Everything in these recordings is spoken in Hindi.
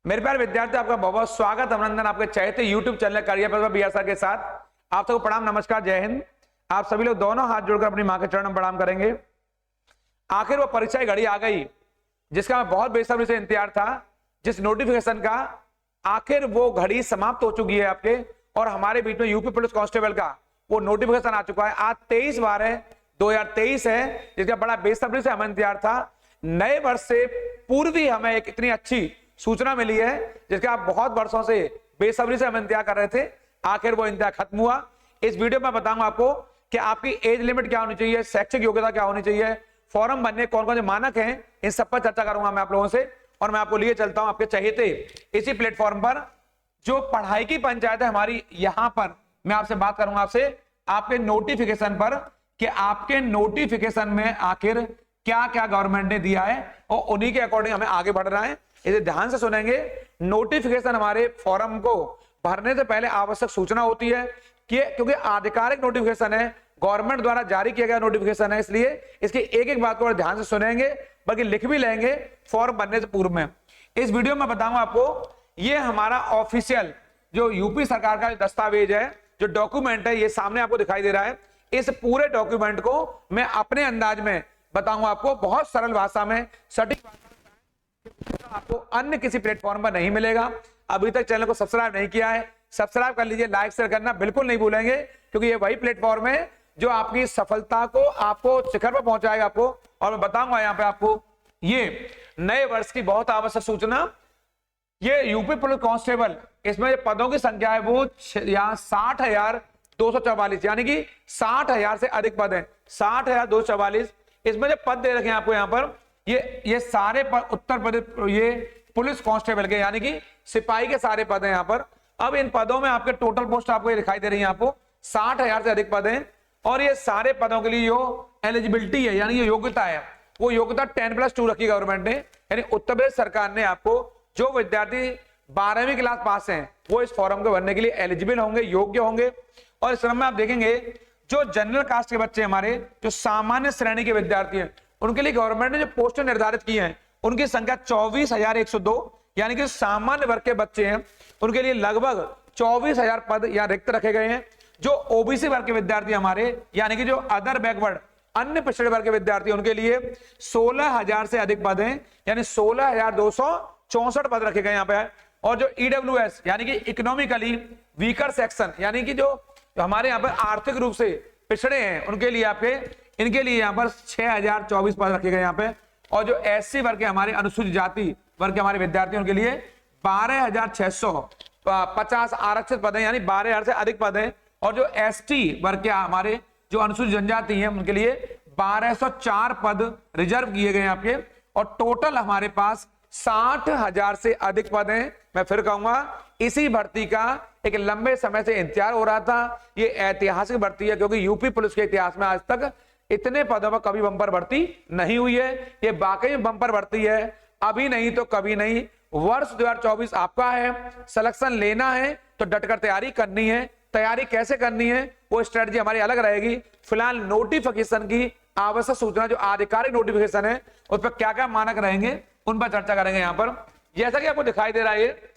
मेरे प्यारे विद्यार्थी, आपका बहुत बहुत स्वागत अभिनंदन आपके चहेते यूट्यूब चैनल करियर पर बी आर सर के साथ। आप सबको प्रणाम, नमस्कार, जय हिंद। आप सभी लोग दोनों हाथ जोड़कर अपनी मां के चरणों में प्रणाम करेंगे। आखिर वो परीक्षा की घड़ी आ गई जिसका मैं बहुत बेसब्री से इंतजार था, जिस नोटिफिकेशन का आखिर वो घड़ी समाप्त हो चुकी है आपके और हमारे बीच में यूपी पुलिस कांस्टेबल का वो नोटिफिकेशन आ चुका है। आज 23/12/2023 है, जिसका बड़ा बेसब्री से हमें इंतजार था। नए वर्ष से पूर्व ही हमें एक इतनी अच्छी सूचना मिली है जिसका आप बहुत वर्षों से बेसब्री से हम इंतजार कर रहे थे। आखिर वो इंतजार खत्म हुआ। इस वीडियो में बताऊंगा आपको कि आपकी एज लिमिट क्या होनी चाहिए, शैक्षिक योग्यता क्या होनी चाहिए, फॉर्म भरने कौन कौन से मानक हैं, इन सब पर चर्चा करूंगा मैं आप लोगों से। और मैं आपको लिए चलता हूं आपके चहेते इसी प्लेटफॉर्म पर, जो पढ़ाई की पंचायत है हमारी, यहां पर मैं आपसे बात करूंगा आपसे आपके नोटिफिकेशन पर कि आपके नोटिफिकेशन में आखिर क्या क्या गवर्नमेंट ने दिया है और उन्हीं के अकॉर्डिंग हमें आगे बढ़ना है। इसे ध्यान से सुनेंगे। नोटिफिकेशन हमारे फॉर्म को भरने से पहले आवश्यक सूचना होती है कि क्योंकि आधिकारिक नोटिफिकेशन है, गवर्नमेंट द्वारा जारी किया गया नोटिफिकेशन है, इसलिए इसकी एक एक बात को ध्यान से सुनेंगे, बल्कि लिख भी लेंगे फॉर्म भरने से पूर्व में। इस वीडियो में बताऊंगा आपको, ये हमारा ऑफिशियल जो यूपी सरकार का दस्तावेज है, जो डॉक्यूमेंट है, ये सामने आपको दिखाई दे रहा है। इस पूरे डॉक्यूमेंट को मैं अपने अंदाज में बताऊंगा आपको, बहुत सरल भाषा में, सटीक आपको अन्य किसी प्लेटफॉर्म पर नहीं मिलेगा। अभी तक चैनल को सब्सक्राइब नहीं किया है, सब्सक्राइब कर लीजिए, लाइक शेयर करना बिल्कुल नहीं भूलेंगे, क्योंकि ये वही प्लेटफॉर्म है जो आपकी सफलता को आपको शिखर पर पहुंचाएगा आपको। और मैं बताऊंगा यहाँ पे आपको ये नए वर्ष की बहुत आवश्यक सूचना। ये यूपी पुलिस कांस्टेबल, इसमें पदों की संख्या है वो यहाँ 60,244, यानी कि 60,000 से अधिक पद है। 60,244 इसमें जो पद दे रखे हैं आपको यहाँ पर, ये सारे पद उत्तर प्रदेश ये पुलिस कांस्टेबल के, यानी कि सिपाही के सारे पद हैं यहाँ पर। अब इन पदों में आपके टोटल पोस्ट आपको ये दिखाई दे रही है, आपको 60,000 से अधिक पद हैं। और ये सारे पदों के लिए जो एलिजिबिलिटी है, यानी ये योग्यता है, वो योग्यता 10+2 रखी गवर्नमेंट ने। यानी उत्तर प्रदेश सरकार ने आपको, जो विद्यार्थी 12वीं क्लास पास हैं वो इस फॉर्म को भरने के लिए एलिजिबल होंगे, योग्य होंगे। और इस क्रम में आप देखेंगे जो जनरल कास्ट के बच्चे हमारे, जो सामान्य श्रेणी के विद्यार्थी हैं, उनके लिए गवर्नमेंट ने जो पोस्ट निर्धारित की हैं उनकी संख्या 24,102, यानी कि सामान्य वर्ग के बच्चे हैं उनके लिए लगभग 24,000 पद या रिक्त रखे गए हैं। जो ओबीसी वर्ग के विद्यार्थी हमारे, यानी कि जो अदर बैकवर्ड अन्य पिछड़े वर्ग के विद्यार्थी, उनके लिए 16,000 से अधिक पद हैं, यानी 16,264 पद रखे गए यहाँ पे। और जो ईडब्ल्यूएस, यानी कि इकोनॉमिकली वीकर सेक्शन, यानी कि जो हमारे यहाँ पर आर्थिक रूप से पिछड़े हैं, उनके लिए आपके इनके लिए यहाँ पर 6,024 पद रखे गए यहाँ पे। और जो एससी वर्ग के हमारे, अनुसूचित जाति वर्ग के हमारे विद्यार्थी, उनके लिए 12,650 आरक्षित पद हैं, यानी 12,000 से अधिक पद हैं। और जो एसटी वर्ग के हमारे, जो अनुसूचित जनजाति हैं, उनके लिए 1,204 पद रिजर्व किए गए आपके। और टोटल हमारे पास 60,000 से अधिक पद हैं। मैं फिर कहूंगा, इसी भर्ती का एक लंबे समय से इंतजार हो रहा था। ये ऐतिहासिक भर्ती है, क्योंकि यूपी पुलिस के इतिहास में आज तक इतने पदों पर कभी बंपर भर्ती नहीं हुई है। ये वाकई में बंपर भर्ती है, अभी नहीं तो कभी नहीं। वर्ष 2024 आपका है, सिलेक्शन लेना है तो डटकर तैयारी करनी है। तैयारी कैसे करनी है वो स्ट्रेटजी हमारी अलग रहेगी। फिलहाल नोटिफिकेशन की आवश्यक सूचना, जो आधिकारिक नोटिफिकेशन है, उस पर क्या क्या मानक रहेंगे उन पर चर्चा करेंगे यहाँ पर। जैसा कि आपको दिखाई दे रहा है,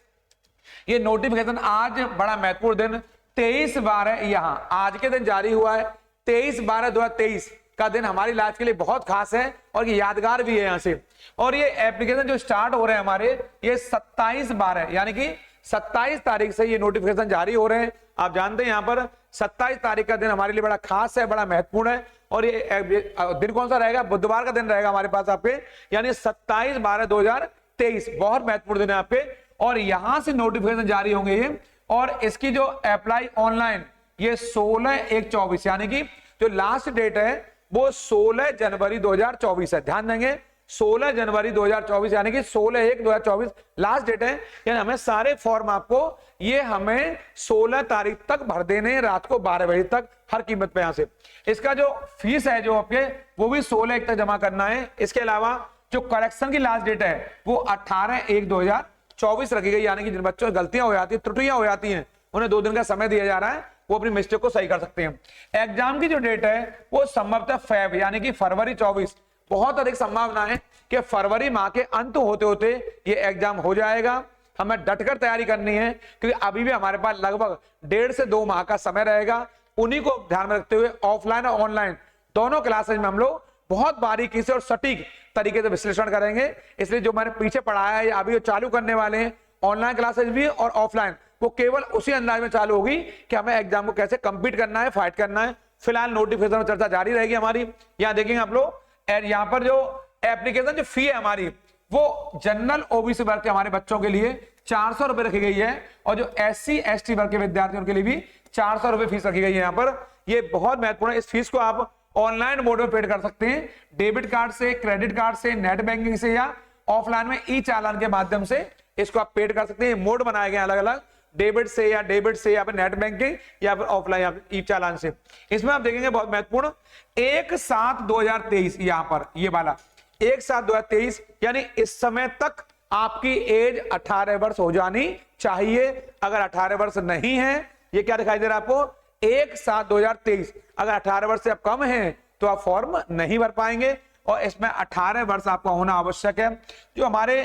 ये नोटिफिकेशन आज बड़ा महत्वपूर्ण दिन 23/12 यहाँ आज के दिन जारी हुआ है। 23/12/2023 का दिन हमारी लाइफ के लिए बहुत खास है और ये यादगार भी है यहाँ से। और ये एप्लीकेशन जो स्टार्ट हो रहे हैं हमारे, ये 27/12, यानी कि 27 तारीख से ये नोटिफिकेशन जारी हो रहे हैं। आप जानते हैं यहाँ पर 27 तारीख का दिन हमारे लिए बड़ा खास है, बड़ा महत्वपूर्ण है। और ये दिन कौन सा रहेगा? बुधवार का दिन रहेगा हमारे पास आपके, यानी 27/12/2023 बहुत महत्वपूर्ण दिन है आपके। और यहां से नोटिफिकेशन जारी होंगे ये, और इसकी जो अप्लाई ऑनलाइन ये 16/1/24, यानी कि जो लास्ट डेट है वो 16 जनवरी 2024 है। ध्यान देंगे, 16 जनवरी 2024, यानी कि 16/1/2024 लास्ट डेट है। यानी हमें सारे फॉर्म आपको ये हमें 16 तारीख तक भर देने हैं, रात को 12 बजे तक, हर कीमत पे। यहां से इसका जो फीस है जो आपके, वो भी 16/1 तक जमा करना है। इसके अलावा जो करेक्शन की लास्ट डेट है वो 18/1/2024 रखी गई, यानी कि जिन बच्चों से गलतियां हो जाती है, त्रुटियां हो जाती हैं, उन्हें 2 दिन का समय दिया जा रहा है, वो अपनी मिस्टेक को सही कर सकते हैं। एग्जाम की जो डेट है वो संभवतः फेब, यानी कि फरवरी 24, बहुत अधिक संभावना है कि फरवरी माह के अंत होते होते ये एग्जाम हो जाएगा। हमें डटकर तैयारी करनी है, क्योंकि अभी भी हमारे पास लगभग 1.5 से 2 माह का समय रहेगा। उन्हीं को ध्यान में रखते हुए ऑफलाइन और ऑनलाइन दोनों क्लासेज में हम लोग बहुत बारीकी से और सटीक तरीके से विश्लेषण करेंगे। इसलिए जो मैंने पीछे पढ़ाया है, अभी जो चालू करने वाले हैं ऑनलाइन क्लासेज भी और ऑफलाइन, वो केवल उसी अंदाज में चालू होगी कि हमें एग्जाम को कैसे कंप्लीट करना है, फाइट करना है। फिलहाल नोटिफिकेशन में चर्चा जारी रहेगी हमारी। यहाँ देखेंगे आप लोग, यहाँ पर जो एप्लीकेशन जो फी है हमारी, वो जनरल ओबीसी वर्ग के हमारे बच्चों के लिए 400 रुपए रखी गई है, और जो SC ST वर्ग के विद्यार्थियों के लिए भी 400 रुपए फीस रखी गई है। यहाँ पर ये बहुत महत्वपूर्ण है। इस फीस को आप ऑनलाइन मोड में पेड कर सकते हैं, डेबिट कार्ड से, क्रेडिट कार्ड से, नेट बैंकिंग से, या ऑफलाइन में ई चालान के माध्यम से इसको आप पेड कर सकते हैं। मोड बनाए गए अलग अलग, डेबिट से या फिर नेट बैंकिंग या फिर ऑफलाइन ई चालान से। इसमें आप देखेंगे बहुत महत्वपूर्ण 1/7/2023, यहां पर ये वाला 1/7/2023, यानी इस समय तक आपकी एज 18 वर्ष हो जानी चाहिए। अगर 18 वर्ष नहीं है, ये क्या दिखाई दे रहा है आपको, 1/7/2023, अगर 18 वर्ष से आप कम हैं तो आप फॉर्म नहीं भर पाएंगे, और इसमें 18 वर्ष आपका होना आवश्यक है। जो हमारे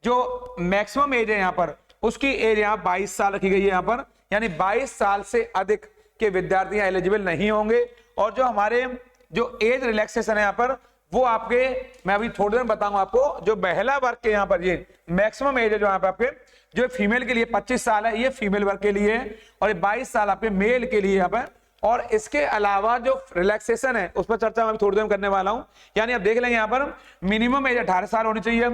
जो मैक्सिमम एज है यहाँ पर, उसकी एज यहाँ 22 साल रखी गई है यहाँ पर, यानी 22 साल से अधिक के विद्यार्थी एलिजिबल नहीं होंगे। और जो हमारे जो एज रिलैक्सेशन है यहाँ पर, वो आपके, मैं अभी थोड़ी देर बताऊंगा आपको, जो महिला वर्ग के यहाँ पर ये मैक्सिमम एज है जो यहाँ पे आपके, जो फीमेल के लिए 25 साल है, ये फीमेल वर्ग के लिए, और 22 साल आपके मेल के लिए यहाँ पर। और इसके अलावा जो रिलैक्सेशन है उस पर चर्चा मैं थोड़ी देर करने वाला हूं। यानी आप देख लेंगे यहाँ पर मिनिमम एज 18 साल होनी चाहिए,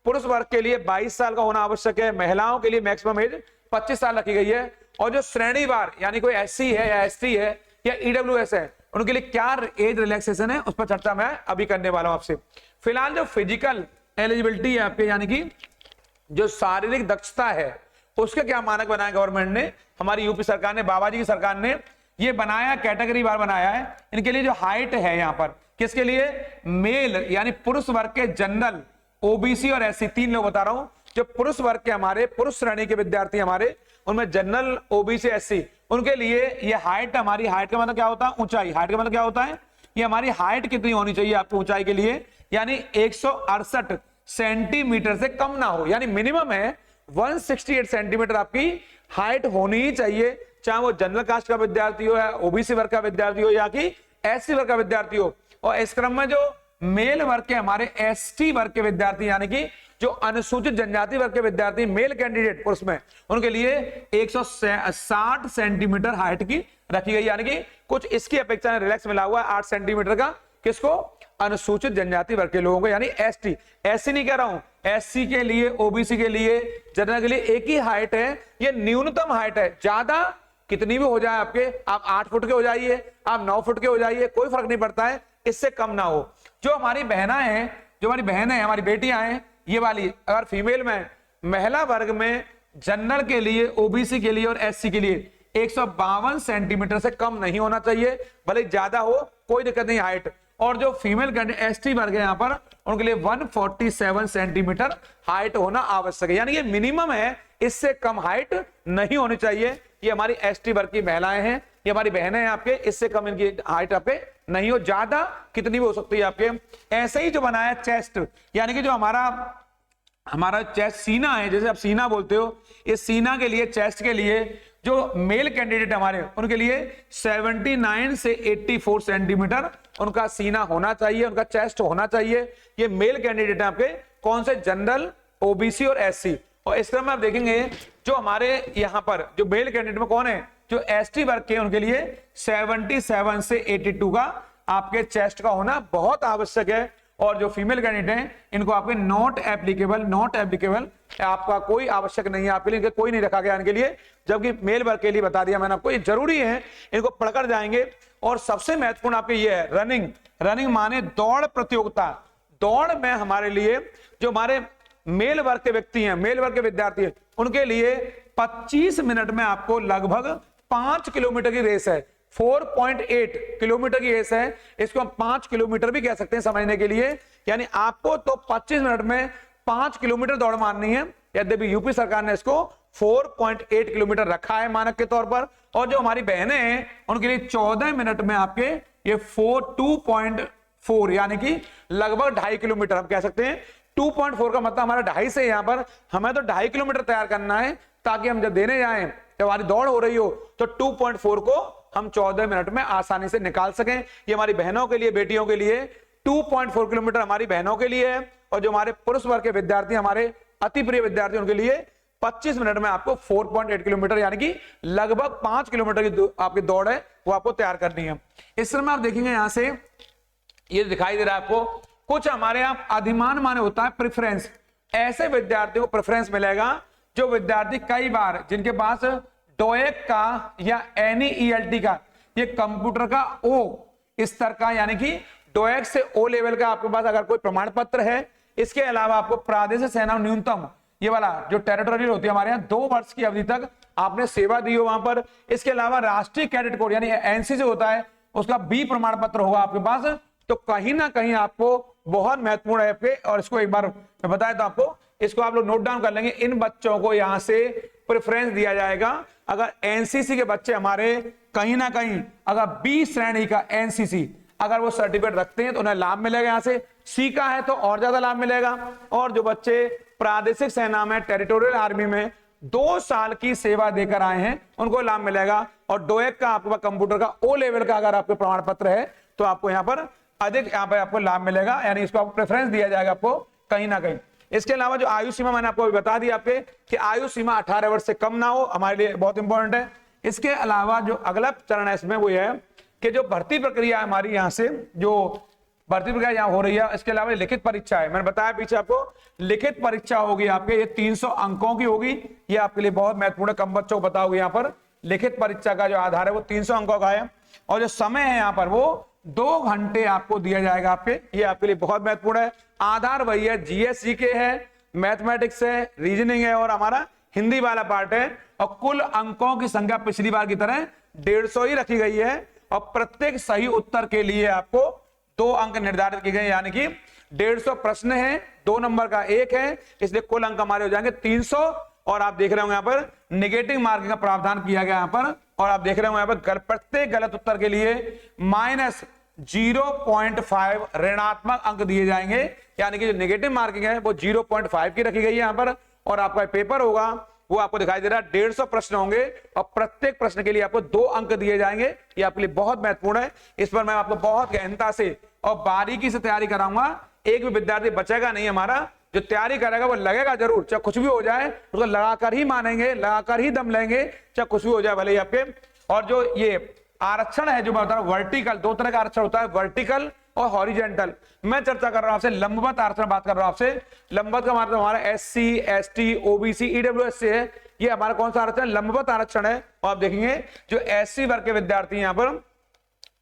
पुरुष वर्ग के लिए 22 साल का होना आवश्यक है, महिलाओं के लिए मैक्सिमम एज 25 साल रखी गई है। और जो श्रेणीवार, यानी कोई SC है या ST है या EWS है, उनके लिए क्या एज रिलैक्सेशन है उस पर चर्चा मैं अभी करने वाला हूं आपसे। फिलहाल जो फिजिकल एलिजिबिलिटी है आपके, यानी कि जो शारीरिक दक्षता है, उसके क्या मानक बनाए गवर्नमेंट ने, हमारी यूपी सरकार ने, बाबा जी की सरकार ने ये बनाया, कैटेगरी बार बनाया है। इनके लिए जो हाइट है यहाँ पर, किसके लिए, मेल यानी पुरुष वर्ग के जनरल, OBC और SC, 3 लोग बता रहा हूं। जो पुरुष वर्ग के हमारे पुरुष श्रेणी के विद्यार्थी हमारे, उनमें जनरल, OBC, SC, उनके लिए ये हाइट, हमारी हाइट का मतलब क्या होता है, ऊंचाई। हाइट का मतलब क्या होता है, ये हमारी हाइट कितनी होनी चाहिए आपकी ऊंचाई के लिए, यानी 168 सेंटीमीटर से कम ना हो, यानी मिनिमम है 168 सेंटीमीटर आपकी हाइट होनी ही चाहिए, चाहे वो जनरल कास्ट का विद्यार्थी हो, या OBC वर्ग का विद्यार्थी हो, या कि SC वर्ग का विद्यार्थी हो। और इस क्रम में जो मेल वर्ग के हमारे ST वर्ग के विद्यार्थी, यानी कि जो अनुसूचित जनजाति वर्ग के विद्यार्थी मेल कैंडिडेट पुरुष में, उनके लिए 160 सेंटीमीटर हाइट की रखी गई, यानी कि कुछ इसकी अपेक्षा में रिलैक्स मिला हुआ है 8 सेंटीमीटर का। किसको, अनुसूचित जनजाति वर्ग के लोगों को, यानी ST। SC नहीं कह रहा हूं, SC के लिए, OBC के लिए, जनरल के लिए एक ही हाइट है, ये न्यूनतम हाइट है। ज्यादा कितनी भी हो जाए आपके, आप 8 फुट के हो जाइए, आप 9 फुट के हो जाइए, कोई फर्क नहीं पड़ता है, इससे कम ना हो। जो हमारी बहना है, जो हमारी बहन है, हमारी बेटियां हैं, ये वाली अगर फीमेल में, महिला वर्ग में जनरल के लिए, OBC के लिए और SC के लिए 152 सेंटीमीटर से कम नहीं होना चाहिए, भले ज्यादा हो कोई दिक्कत नहीं हाइट। और जो फीमेल कैंडिडेट ST वर्ग है यहाँ पर, उनके लिए 147 सेंटीमीटर हाइट होना आवश्यक है, यानी ये मिनिमम है, इससे कम हाइट नहीं होनी चाहिए। ये हमारी ST वर्ग की महिलाएं हैं, ये हमारी बहनें हैं आपके, इससे कम इनकी हाइट आपके नहीं हो, ज्यादा कितनी भी हो सकती है आपके। ऐसे ही जो बनाया चेस्ट, यानी कि जो हमारा चेस्ट, सीना है, जैसे आप सीना बोलते हो, इस सीना के लिए, चेस्ट के लिए जो मेल कैंडिडेट हमारे, उनके लिए 79 से 84 सेंटीमीटर उनका सीना होना चाहिए, उनका चेस्ट होना चाहिए। ये मेल कैंडिडेट है आपके, कौन से, जनरल, OBC और SC। और इस तरह में आप देखेंगे जो हमारे यहाँ पर जो मेल कैंडिडेट में कौन है, जो ST वर्ग के, उनके लिए 77 से 82 का आपके चेस्ट का होना बहुत आवश्यक है। और जो फीमेल कैंडिडेट हैं, इनको आपके नॉट एप्लीकेबल आपका कोई आवश्यक नहीं है, आपके लिए कोई नहीं रखा गया इनके लिए, जबकि मेल वर्ग के लिए बता दिया मैंने आपको, ये जरूरी है, इनको पढ़कर जाएंगे। और सबसे महत्वपूर्ण आपके ये है रनिंग माने दौड़ प्रतियोगिता। दौड़ में हमारे लिए जो हमारे मेल वर्ग के व्यक्ति हैं, मेल वर्ग के विद्यार्थी हैं, उनके लिए 25 मिनट में आपको लगभग 5 किलोमीटर की रेस है, 4.8 किलोमीटर की रेस है, इसको हम 5 किलोमीटर भी कह सकते हैं समझने के लिए। यानी आपको तो 25 मिनट में 5 किलोमीटर दौड़ मारनी है। यद्यपि यूपी सरकार ने इसको 4.8 किलोमीटर रखा है मानक के तौर पर। और जो हमारी बहनें हैं, उनके लिए 14 मिनट में आपके ये 2.4 यानी कि लगभग 2.5 किलोमीटर हम कह सकते हैं 2.4 का मतलब हमारा 2.5 से यहाँ पर हमें तो 2.5 किलोमीटर तैयार करना है, ताकि हम जब देने जाएं, जब हमारी दौड़ हो रही हो, तो 2.4 को हम 14 मिनट में आसानी से निकाल सकें। ये हमारी बहनों के लिए, बेटियों के लिए 2.4 किलोमीटर हमारी बहनों के लिए है, और जो हमारे पुरुष वर्ग के विद्यार्थी, हमारे अति प्रिय विद्यार्थी, उनके लिए 25 मिनट में आपको 4.8 किलोमीटर यानी कि लगभग 5 किलोमीटर की आपकी दौड़ है वो आपको तैयार करनी है। इस समय आप देखेंगे यहां से ये दिखाई दे रहा है आपको, कुछ हमारे यहाँ अधिमान माने होता है प्रेफरेंस। ऐसे विद्यार्थियों को प्रेफरेंस मिलेगा जो विद्यार्थी कई बार, जिनके पास डोएक का या NELT का, ये कंप्यूटर का O स्तर का, यानी कि डोएक से O लेवल का आपके पास अगर कोई प्रमाण पत्र है। इसके अलावा आपको प्रादेशिक सेना न्यूनतम, ये वाला जो टेरिटोरियल होती है हमारे यहाँ, 2 वर्ष की अवधि तक आपने सेवा दी हो वहां पर। इसके अलावा राष्ट्रीय कैडेट कोड यानी NCC होता है, उसका B प्रमाण पत्र होगा आपके पास। तो कहीं ना कहीं आपको बहुत महत्वपूर्ण है पे, और इसको एक बार मैं बताया तो आपको, इसको आप लोग नोट डाउन कर लेंगे। इन बच्चों को यहां से प्रेफरेंस दिया जाएगा। अगर NCC के बच्चे हमारे कहीं ना कहीं अगर B श्रेणी का NCC अगर वो सर्टिफिकेट रखते हैं तो उन्हें लाभ मिलेगा। यहां से C का है तो और ज्यादा लाभ मिलेगा। और जो बच्चे प्रादेशिक सेना में, टेरिटोरियल आर्मी में 2 साल की सेवा देकर आए हैं, उनको लाभ मिलेगा। और डोएक का आपके पास कंप्यूटर का O लेवल का अगर आपके प्रमाण पत्र है तो आपको यहाँ पर अधिक यहाँ पर आपको लाभ मिलेगा, यानी इसको आपको प्रेफरेंस दिया जाएगा आपको कहीं ना कहीं। इसके अलावा जो आयु सीमा मैंने आपको बता दी आपके कि आयु सीमा 18 वर्ष से कम ना हो, हमारे लिए बहुत इंपॉर्टेंट है। इसके अलावा जो अगला चरण है इसमें वो है कि जो भर्ती प्रक्रिया हमारी यहाँ से जो भर्ती प्रक्रिया यहाँ हो रही है, इसके अलावा लिखित परीक्षा है। मैंने बताया पीछे आपको, लिखित परीक्षा होगी आपके, ये 300 अंकों की होगी। ये आपके लिए बहुत महत्वपूर्ण, कम बच्चों को बताओगे। यहाँ पर लिखित परीक्षा का जो आधार है वो 300 अंकों का है, और जो समय है यहाँ पर वो 2 घंटे आपको दिया जाएगा आपके। ये आपके लिए बहुत महत्वपूर्ण है। आधार वही है, GS GK है, मैथमेटिक्स है, रीजनिंग है, और हमारा हिंदी वाला पार्ट है। और कुल अंकों की संख्या पिछली बार की तरह 150 ही रखी गई है, और प्रत्येक सही उत्तर के लिए आपको 2 अंक निर्धारित किए गए, यानी कि 150 प्रश्न है, 2 नंबर का 1 है, इसलिए कुल अंक हमारे हो जाएंगे 300। और आप देख रहे होंगे यहाँ पर नेगेटिव मार्किंग का प्रावधान किया गया यहाँ पर, और आप देख रहे होंगे यहाँ पर प्रत्येक गलत उत्तर के लिए -0.5 ऋणात्मक अंक दिए जाएंगे, यानी कि जो नेगेटिव मार्किंग है वो 0.5 की रखी गई है यहाँ पर। और आपका पेपर होगा वो आपको दिखाई दे रहा है 150 प्रश्न होंगे, और प्रत्येक प्रश्न के लिए आपको 2 अंक दिए जाएंगे। ये आपके लिए बहुत महत्वपूर्ण है। इस पर मैं आपको बहुत गहनता से और बारीकी से तैयारी कराऊंगा। एक भी विद्यार्थी बचेगा नहीं हमारा, जो तैयारी करेगा वो लगेगा जरूर, चाहे कुछ भी हो जाए उसको लगाकर ही मानेंगे, लगाकर ही दम लेंगे, चाहे कुछ भी हो जाए भले ही आपके। और जो ये आरक्षण है जो मैं बता रहा हूं, वर्टिकल, 2 तरह का आरक्षण होता है, वर्टिकल और हॉरिजेंटल। मैं चर्चा कर रहा हूं आपसे लंबवत आरक्षण, बात कर रहा हूं आपसे। लंबवत का मतलब हमारा SC ST OBC EWS से है। ये हमारा कौन सा आरक्षण? लंबवत आरक्षण है। और आप देखेंगे जो SC वर्ग के विद्यार्थी यहाँ पर,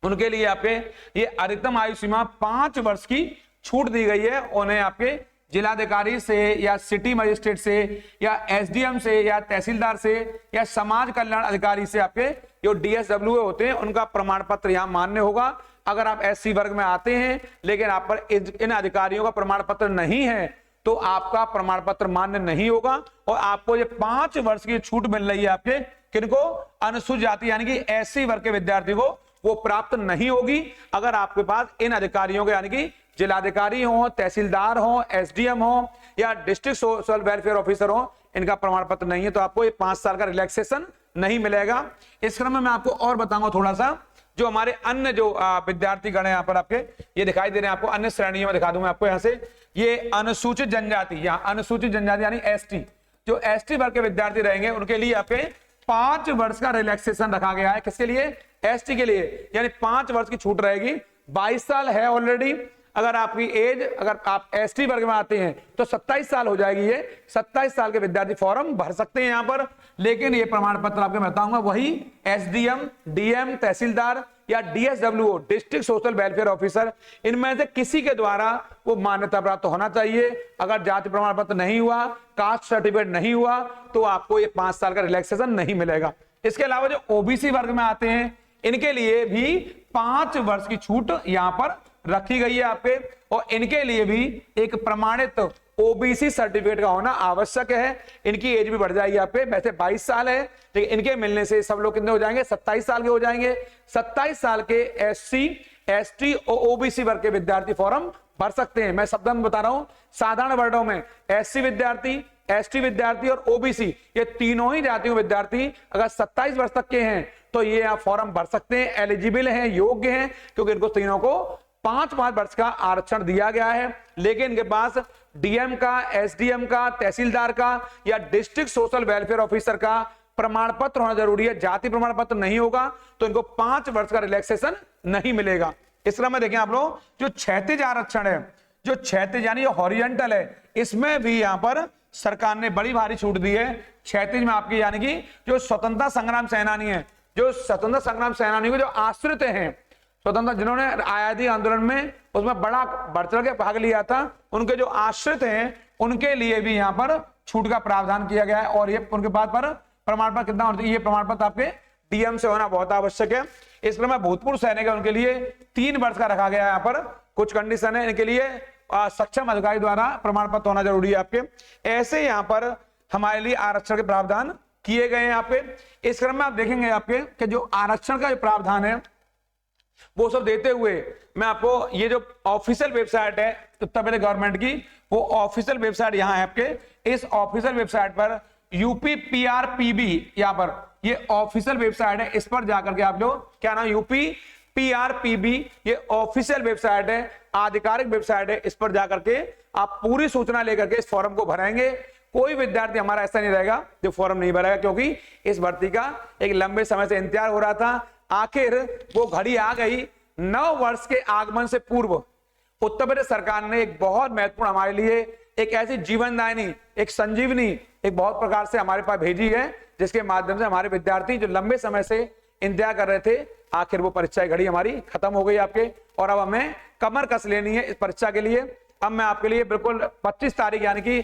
उनके लिए आपके ये अधिकतम आयु सीमा 5 वर्ष की छूट दी गई है। उन्हें आपके जिलाधिकारी से या सिटी मजिस्ट्रेट से या SDM से या तहसीलदार से या समाज कल्याण अधिकारी से आपके जो DSWA होते हैं उनका प्रमाण पत्र यहाँ मान्य होगा। अगर आप SC वर्ग में आते हैं लेकिन आप पर इन अधिकारियों का प्रमाण पत्र नहीं है तो आपका प्रमाण पत्र मान्य नहीं होगा, और आपको ये 5 वर्ष की छूट मिल रही है आपके किनको? अनुसूचित जाति यानी कि SC वर्ग के विद्यार्थी को वो प्राप्त नहीं होगी अगर आपके पास इन अधिकारियों के यानी कि जिलाधिकारी हो, तहसीलदार हो, SDM हो या डिस्ट्रिक्ट सोशल वेलफेयर ऑफिसर हो, इनका प्रमाण पत्र नहीं है तो आपको ये 5 साल का रिलैक्सेशन नहीं मिलेगा। इस क्रम में मैं आपको और बताऊंगा थोड़ा सा, जो हमारे अन्य जो विद्यार्थी गण है यहाँ पर आपके ये दिखाई दे रहे हैं आपको, अन्य श्रेणियों में दिखा दूं मैं आपको यहाँ से। ये अनुसूचित जनजाति, यहाँ अनुसूचित जनजाति यानी ST, जो ST वर्ग के विद्यार्थी रहेंगे उनके लिए आपके 5 वर्ष का रिलैक्सेशन रखा गया है। किसके लिए? ST के लिए, यानी 5 वर्ष की छूट रहेगी। 22 साल है ऑलरेडी, अगर आपकी एज, अगर आप ST वर्ग में आते हैं तो 27 साल हो जाएगी। ये 27 साल के विद्यार्थी फॉर्म भर सकते हैं यहाँ पर, लेकिन ये प्रमाण पत्र आपको बताऊंगा वही SDM, DM, तहसीलदार या DSWO, district social welfare officer, इनमें से किसी के द्वारा वो मान्यता प्राप्त होना चाहिए। अगर जाति प्रमाण पत्र नहीं हुआ, कास्ट सर्टिफिकेट नहीं हुआ तो आपको ये 5 साल का रिलैक्सेशन नहीं मिलेगा। इसके अलावा जो OBC वर्ग में आते हैं इनके लिए भी 5 वर्ष की छूट यहाँ पर रखी गई है आपके, और इनके लिए भी एक प्रमाणित OBC सर्टिफिकेट का होना आवश्यक है। इनकी एज भी बढ़ जाएगी आपके, वैसे 22 साल है लेकिन इनके मिलने से सब लोग कितने हो जाएंगे? 27 साल के हो जाएंगे। 27 साल के SC ST और OBC वर्ग के विद्यार्थी फॉर्म भर सकते हैं। मैं शब्द में बता रहा हूं साधारण वर्डों में, एससी विद्यार्थी, एसटी विद्यार्थी और ओबीसी, ये तीनों ही जातियों विद्यार्थी अगर 27 वर्ष तक के हैं तो ये आप फॉर्म भर सकते हैं, एलिजिबल हैं, योग्य हैं, क्योंकि इनको तीनों को 5-5 वर्ष का आरक्षण दिया गया है। लेकिन इनके पास डीएम का, एसडीएम का, तहसीलदार का या डिस्ट्रिक्ट सोशल वेलफेयर ऑफिसर का प्रमाण पत्र होना जरूरी है। जाति प्रमाण पत्र नहीं होगा तो इनको 5 वर्ष का रिलैक्सेशन नहीं मिलेगा। इस क्रम में देखें आप लोग, जो क्षैतिज आरक्षण है, जो क्षैतिज यानी हॉरिजॉन्टल है, इसमें भी यहां पर सरकार ने बड़ी भारी छूट दी है। क्षैतिज में आपकी यानी कि जो स्वतंत्रता संग्राम सेनानी है, जो स्वतंत्रता संग्राम सेनानी को जो आश्रित हैं, स्वतंत्रता जिन्होंने आजादी आंदोलन में उसमें बड़ा बढ़ चढ़ के भाग लिया था, उनके जो आश्रित हैं उनके लिए भी यहाँ पर छूट का प्रावधान किया गया है। और ये उनके पास पर प्रमाण पत्र कितना होना चाहिए, ये प्रमाण पत्र आपके डीएम से होना बहुत आवश्यक है। इस क्रम में भूतपूर्व सैनिक है, उनके लिए 3 वर्ष का रखा गया है। यहाँ पर कुछ कंडीशन है, इनके लिए सक्षम अधिकारी द्वारा प्रमाण पत्र होना जरूरी है आपके। ऐसे यहाँ पर हमारे लिए आरक्षण के प्रावधान किए गए हैं आपके। इस क्रम में आप देखेंगे आपके कि जो आरक्षण का जो प्रावधान है वो सब देते हुए मैं आपको ये जो ऑफिशियल वेबसाइट है उत्तर प्रदेश गवर्नमेंट की, वो ऑफिशियल वेबसाइट यहाँ है आपके। इस ऑफिशियल वेबसाइट पर यूपीपीआरपीबी, यहाँ पर ये ऑफिशियल वेबसाइट है, इस पर जाकर के आप लोग क्या नाम, यूपीपीआरपीबी, ये ऑफिशियल वेबसाइट है, आधिकारिक वेबसाइट है। इस पर जाकर के आप पूरी सूचना लेकर के इस फॉर्म को भरेंगे। कोई विद्यार्थी हमारा ऐसा नहीं रहेगा जो फॉर्म नहीं भरेगा, क्योंकि इस भर्ती का एक लंबे समय से इंतजार हो रहा था। आखिर वो घड़ी आ गई। 9 वर्ष के आगमन से पूर्व उत्तर प्रदेश सरकार ने एक बहुत महत्वपूर्ण हमारे लिए एक ऐसी जीवनदायिनी, एक संजीवनी, एक बहुत प्रकार से हमारे पास भेजी है, जिसके माध्यम से हमारे विद्यार्थी जो लंबे समय से इंतजार कर रहे थे, आखिर वो परीक्षा की घड़ी हमारी खत्म हो गई आपके। और अब हमें कमर कस लेनी है इस परीक्षा के लिए। अब मैं आपके लिए बिल्कुल 25 तारीख यानी कि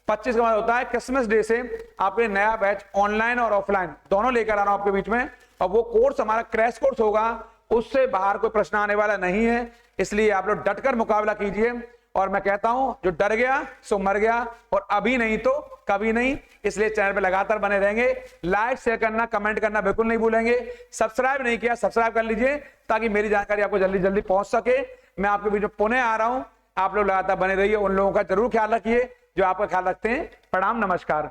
25 का मतलब होता है क्रिसमस डे से आपके नया बैच ऑनलाइन और ऑफलाइन दोनों लेकर आ रहा हूं आपके बीच में। और वो कोर्स हमारा क्रैश कोर्स होगा, उससे बाहर कोई प्रश्न आने वाला नहीं है, इसलिए आप लोग डटकर मुकाबला कीजिए। और मैं कहता हूं जो डर गया सो मर गया, और अभी नहीं तो कभी नहीं। इसलिए चैनल पे लगातार बने रहेंगे। लाइक शेयर करना, कमेंट करना बिल्कुल नहीं भूलेंगे। सब्सक्राइब नहीं किया, सब्सक्राइब कर लीजिए ताकि मेरी जानकारी आपको जल्दी जल्दी पहुंच सके। मैं आपके बीच में पुणे आ रहा हूं, आप लोग लगातार बने रहिए। उन लोगों का जरूर ख्याल रखिए जो आपका ख्याल रखते हैं। प्रणाम, नमस्कार।